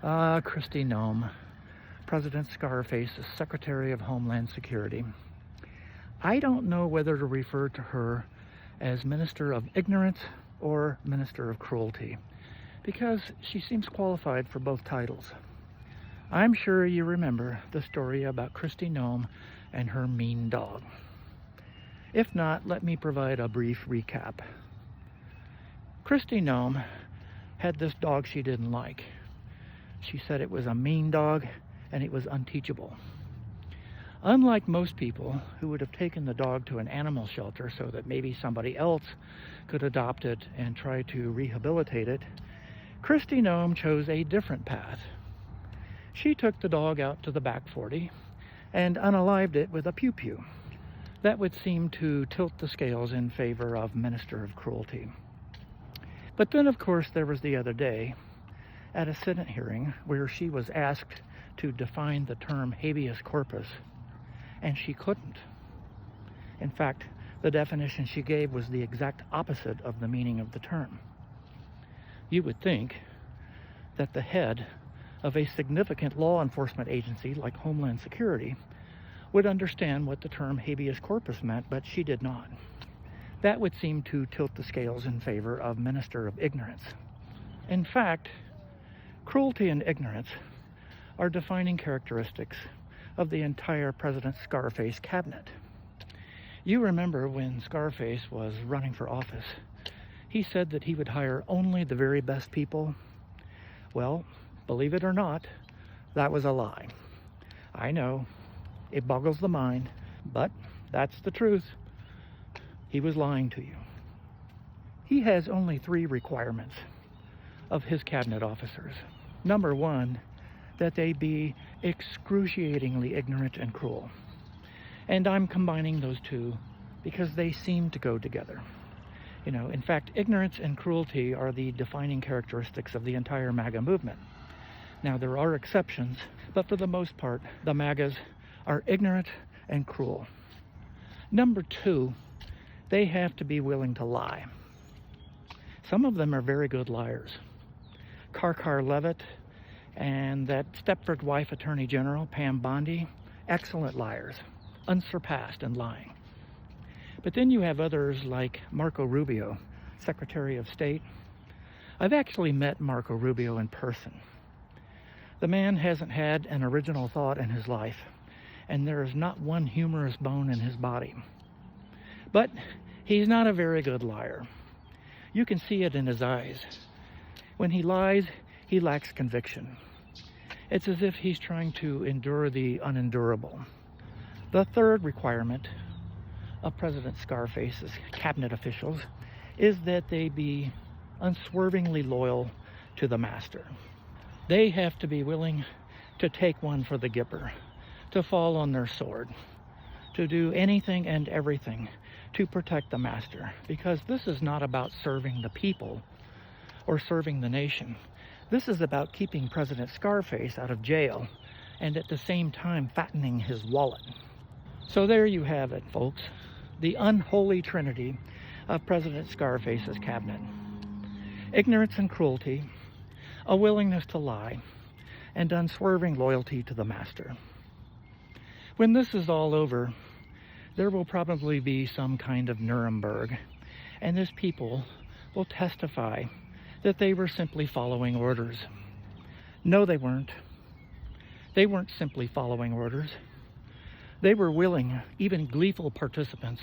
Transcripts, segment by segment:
Kristie Noem, President Scarface's Secretary of Homeland Security. I don't know whether to refer to her as Minister of Ignorance or Minister of Cruelty, because she seems qualified for both titles. I'm sure you remember the story about Kristie Noem and her mean dog. If not, let me provide a brief recap. Kristie Noem had this dog she didn't like. She said it was a mean dog and it was unteachable. Unlike most people who would have taken the dog to an animal shelter so that maybe somebody else could adopt it and try to rehabilitate it, Kristie Noem chose a different path. She took the dog out to the back 40 and unalived it with a pew-pew. That would seem to tilt the scales in favor of Minister of Cruelty. But then, of course, there was the other day at a Senate hearing where she was asked to define the term habeas corpus, and she couldn't. In fact, the definition she gave was the exact opposite of the meaning of the term. You would think that the head of a significant law enforcement agency like Homeland Security would understand what the term habeas corpus meant, but she did not. That would seem to tilt the scales in favor of Minister of Ignorance. In fact, cruelty and ignorance are defining characteristics of the entire President Scarface Cabinet. You remember when Scarface was running for office, he said that he would hire only the very best people. Well, believe it or not, that was a lie. I know, it boggles the mind, but that's the truth. He was lying to you. He has only 3 requirements of his cabinet officers. Number 1, that they be excruciatingly ignorant and cruel. And I'm combining those two because they seem to go together. In fact, ignorance and cruelty are the defining characteristics of the entire MAGA movement. Now, there are exceptions, but for the most part, the MAGAs are ignorant and cruel. Number 2, they have to be willing to lie. Some of them are very good liars. Karkar Levitt and that Stepford wife Attorney General, Pam Bondi, excellent liars, unsurpassed in lying. But then you have others like Marco Rubio, Secretary of State. I've actually met Marco Rubio in person. The man hasn't had an original thought in his life, and there is not one humorous bone in his body. But he's not a very good liar. You can see it in his eyes. When he lies, he lacks conviction. It's as if he's trying to endure the unendurable. The third requirement of President Scarface's cabinet officials is that they be unswervingly loyal to the master. They have to be willing to take one for the Gipper, to fall on their sword, to do anything and everything to protect the master, because this is not about serving the people or serving the nation. This is about keeping President Scarface out of jail and at the same time fattening his wallet. So there you have it, folks. The unholy trinity of President Scarface's cabinet. Ignorance and cruelty, a willingness to lie, and unswerving loyalty to the master. When this is all over, there will probably be some kind of Nuremberg, and this people will testify that they were simply following orders. No, they weren't. They weren't simply following orders. They were willing, even gleeful participants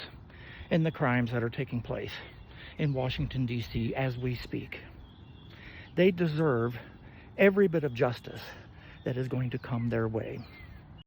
in the crimes that are taking place in Washington, D.C. as we speak. They deserve every bit of justice that is going to come their way.